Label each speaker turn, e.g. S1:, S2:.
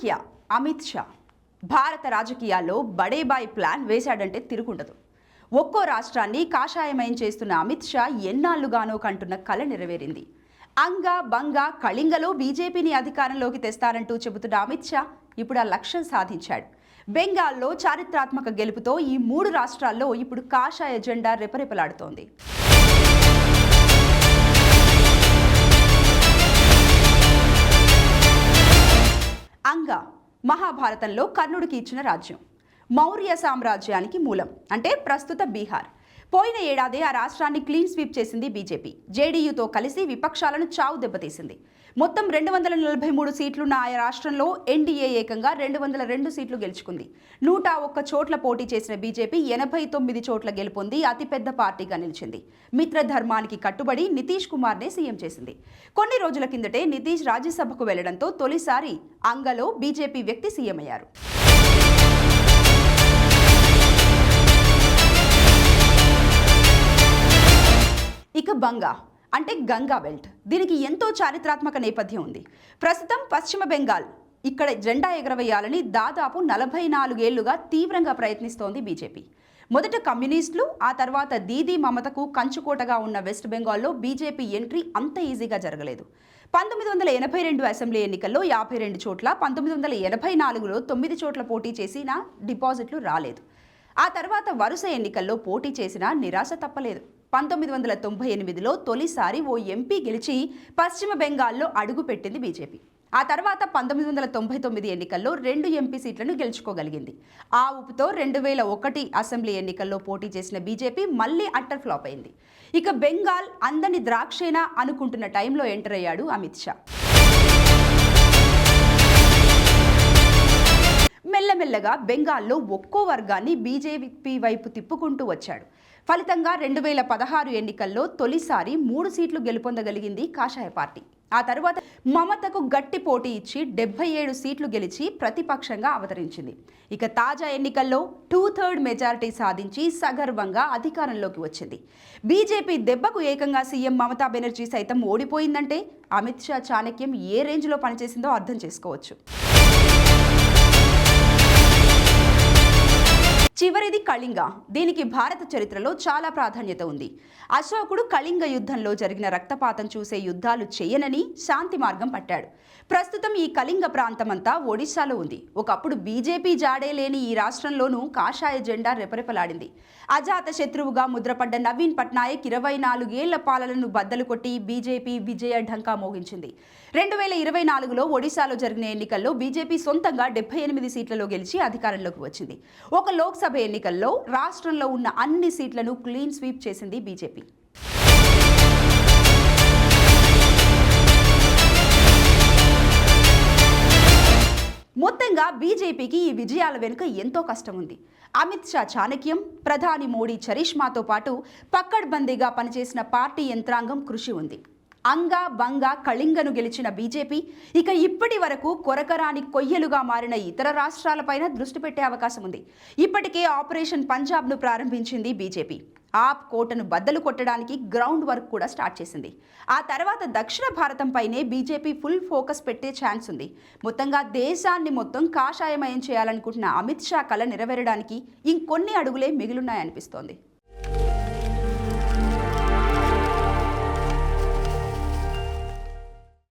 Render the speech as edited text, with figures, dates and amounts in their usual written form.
S1: చాణక్య అమిత్ షా భారత రాజకీయాల్లో బడేబాయ్ ప్లాన్ వేశాడంటే తిరుగుండదు. ఒక్కో రాష్ట్రాన్ని కాషాయమయం చేస్తున్న అమిత్ షా ఎన్నాళ్లుగానో కంటున్న కల నెరవేరింది. అంగా బంగా కళింగలో బీజేపీని అధికారంలోకి తెస్తారంటూ చెబుతున్న అమిత్ షా ఇప్పుడు ఆ లక్ష్యం సాధించాడు. బెంగాల్లో చారిత్రాత్మక గెలుపుతో ఈ 3 రాష్ట్రాల్లో ఇప్పుడు కాషాయ జెండా రెపరెపలాడుతోంది. అంగా మహాభారతంలో కర్ణుడికి ఇచ్చిన రాజ్యం, మౌర్య సామ్రాజ్యానికి మూలం, అంటే ప్రస్తుత బీహార్. పోయిన ఏడాది ఆ రాష్ట్రాన్ని క్లీన్ స్వీప్ చేసింది బీజేపీ. జేడీయూతో కలిసి విపక్షాలను చావు దెబ్బతీసింది. మొత్తం 243 సీట్లున్న ఆయా రాష్ట్రంలో ఎన్డీఏ ఏకంగా 202 సీట్లు గెలుచుకుంది. 101 చోట్ల పోటీ చేసిన బీజేపీ 89 చోట్ల గెలుపొంది అతిపెద్ద పార్టీగా నిలిచింది. మిత్రధర్మానికి కట్టుబడి నితీష్ కుమార్నే సీఎం చేసింది. కొన్ని రోజుల కిందటే నితీష్ రాజ్యసభకు వెళ్లడంతో తొలిసారి అంగలో బీజేపీ వ్యక్తి సీఎం అయ్యారు. ఇక బంగా అంటే గంగా బెల్ట్. దీనికి ఎంతో చారిత్రాత్మక నేపథ్యం ఉంది. ప్రస్తుతం పశ్చిమ బెంగాల్ ఇక్కడ జెండా ఎగరవేయాలని దాదాపు 44 ఏళ్లుగా తీవ్రంగా ప్రయత్నిస్తోంది బీజేపీ. మొదట కమ్యూనిస్టులు, ఆ తర్వాత దీదీ మమతకు కంచుకోటగా ఉన్న వెస్ట్ బెంగాల్లో బీజేపీ ఎంట్రీ అంత ఈజీగా జరగలేదు. 1982 అసెంబ్లీ ఎన్నికల్లో 52 చోట్ల, 1984లో 9 చోట్ల పోటీ చేసినా డిపాజిట్లు రాలేదు. ఆ తర్వాత వరుస ఎన్నికల్లో పోటీ చేసినా నిరాశ తప్పలేదు. 1998లో తొలిసారి ఓ ఎంపీ గెలిచి పశ్చిమ బెంగాల్లో అడుగుపెట్టింది బీజేపీ. ఆ తర్వాత 1999 ఎన్నికల్లో 2 ఎంపీ సీట్లను గెలుచుకోగలిగింది. ఆ ఊపుతో 2001 అసెంబ్లీ ఎన్నికల్లో పోటీ చేసిన బీజేపీ మళ్లీ అట్టర్ ఫ్లాప్ అయింది. ఇక బెంగాల్ అందని ద్రాక్షేనా అనుకుంటున్న టైంలో ఎంటర్ అయ్యాడు అమిత్ షా. మెల్లమెల్లగా బెంగాల్లో ఒక్కో వర్గాన్ని బీజేపీ వైపు తిప్పుకుంటూ వచ్చాడు. ఫలితంగా 2016 ఎన్నికల్లో తొలిసారి 3 సీట్లు గెలుపొందగలిగింది కాషాయ పార్టీ. ఆ తర్వాత మమతకు గట్టి పోటీ ఇచ్చి 77 సీట్లు గెలిచి ప్రతిపక్షంగా అవతరించింది. ఇక తాజా ఎన్నికల్లో 2/3 మెజారిటీ సాధించి సగర్వంగా అధికారంలోకి వచ్చింది. బీజేపీ దెబ్బకు ఏకంగా సీఎం మమతా బెనర్జీ సైతం ఓడిపోయిందంటే అమిత్ షా చాణక్యం ఏ రేంజ్లో పనిచేసిందో అర్థం చేసుకోవచ్చు. చివరిది కళింగ. దీనికి భారత చరిత్రలో చాలా ప్రాధాన్యత ఉంది. అశోకుడు కళింగ యుద్ధంలో జరిగిన రక్తపాతం చూసే యుద్ధాలు చేయనని శాంతి మార్గం పట్టాడు. ప్రస్తుతం ఈ కళింగ ప్రాంతమంతా ఒడిశాలో ఉంది. ఒకప్పుడు బీజేపీ జాడే లేని ఈ రాష్ట్రంలోనూ కాషాయ జెండా రెపరెపలాడింది. అజాత శత్రువుగా ముద్రపడ్డ నవీన్ పట్నాయక్ 24 ఏళ్ల పాలనను బద్దలు కొట్టి బీజేపీ విజయ ఢంకా మోగించింది. 2024లో ఒడిశాలో జరిగిన ఎన్నికల్లో బీజేపీ సొంతంగా 78 సీట్లలో గెలిచి అధికారంలోకి వచ్చింది. ఒక లోక్సభ ఎన్నికల్లో రాష్ట్రంలో ఉన్న అన్ని సీట్లను క్లీన్ స్వీప్ చేసింది బీజేపీ. మొత్తంగా బీజేపీకి ఈ విజయాల వెనుక ఎంతో కష్టం ఉంది. అమిత్ షా చాణక్యం, ప్రధాని మోడీ చరిష్మాతో పాటు పక్కడ్బందీగా పనిచేసిన పార్టీ యంత్రాంగం కృషి ఉంది. అంగా బంగా కళింగను గెలిచిన బీజేపీ ఇక ఇప్పటి వరకు కొరకరాని కొయ్యలుగా మారిన ఇతర రాష్ట్రాలపైన దృష్టి పెట్టే అవకాశం ఉంది. ఇప్పటికే ఆపరేషన్ పంజాబ్ను ప్రారంభించింది బీజేపీ. ఆప్ కోటను బద్దలు కొట్టడానికి గ్రౌండ్ వర్క్ కూడా స్టార్ట్ చేసింది. ఆ తర్వాత దక్షిణ భారతంపైనే బీజేపీ ఫుల్ ఫోకస్ పెట్టే ఛాన్స్ ఉంది. మొత్తంగా దేశాన్ని మొత్తం కాషాయమయం చేయాలనుకుంటున్న అమిత్ షా కల నెరవేరడానికి ఇంకొన్ని అడుగులే మిగిలున్నాయనిపిస్తోంది.